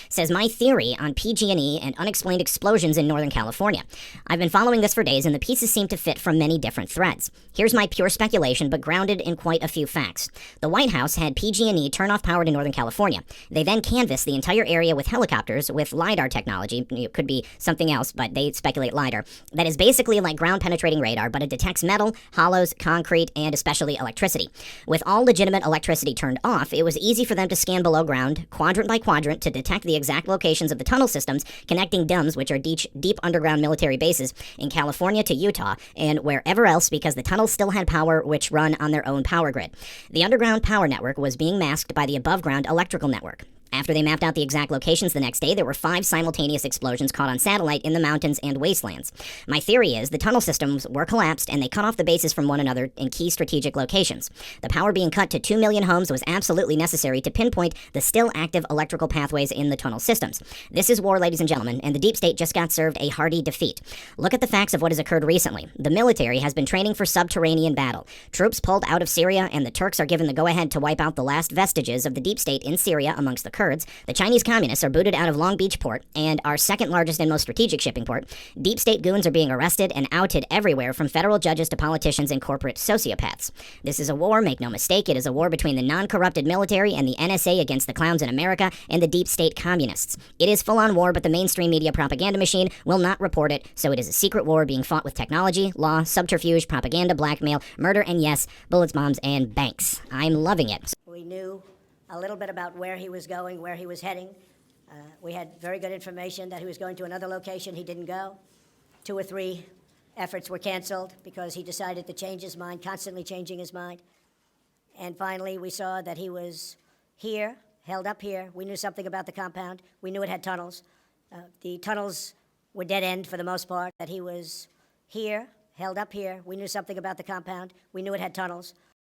says my theory on PG&E and unexplained explosions in Northern California. I've been following this for days, and the pieces seem to fit from many different threads. Here's my pure speculation, but grounded in quite a few facts. The White House had PG&E turn off power to Northern California. They then canvassed the entire area with helicopters with LiDAR technology. It could be something else, but they speculate LiDAR. That is basically like ground-penetrating radar, but it detects metal, hollows, concrete, and especially electricity. With all legitimate electricity turned off, it was easy for them to scan below ground, quadrant by quadrant, to detect the exact locations of the tunnel systems connecting DUMS, which are deep underground military bases in California to Utah and wherever else, because the tunnels still had power which run on their own power grid. The underground power network was being masked by the above-ground electrical network. After they mapped out the exact locations the next day, there were 5 simultaneous explosions caught on satellite in the mountains and wastelands. My theory is the tunnel systems were collapsed and they cut off the bases from one another in key strategic locations. The power being cut to 2 million homes was absolutely necessary to pinpoint the still active electrical pathways in the tunnel systems. This is war, ladies and gentlemen, and the deep state just got served a hearty defeat. Look at the facts of what has occurred recently. The military has been training for subterranean battle. Troops pulled out of Syria, and the Turks are given the go-ahead to wipe out the last vestiges of the deep state in Syria amongst the Kurds. The Chinese communists are booted out of Long Beach port, and our second largest and most strategic shipping port. Deep state goons are being arrested and outed everywhere, from federal judges to politicians and corporate sociopaths. This is a war, make no mistake. It is a war between the non-corrupted military and the NSA against the clowns in America and the deep state communists. It is full-on war, but the mainstream media propaganda machine will not report it, so it is a secret war being fought with technology, law, subterfuge, propaganda, blackmail, murder, and yes, bullets, bombs, and banks. I'm loving it. We knew a little bit about where he was going, where he was heading. We had very good information that he was going to another location. He didn't go. 2 or 3 efforts were canceled because he decided to change his mind, constantly changing his mind. And finally, we saw that he was here, held up here. We knew something about the compound. We knew it had tunnels. The tunnels were dead end for the most part. That he was here, held up here. We knew something about the compound. We knew it had tunnels.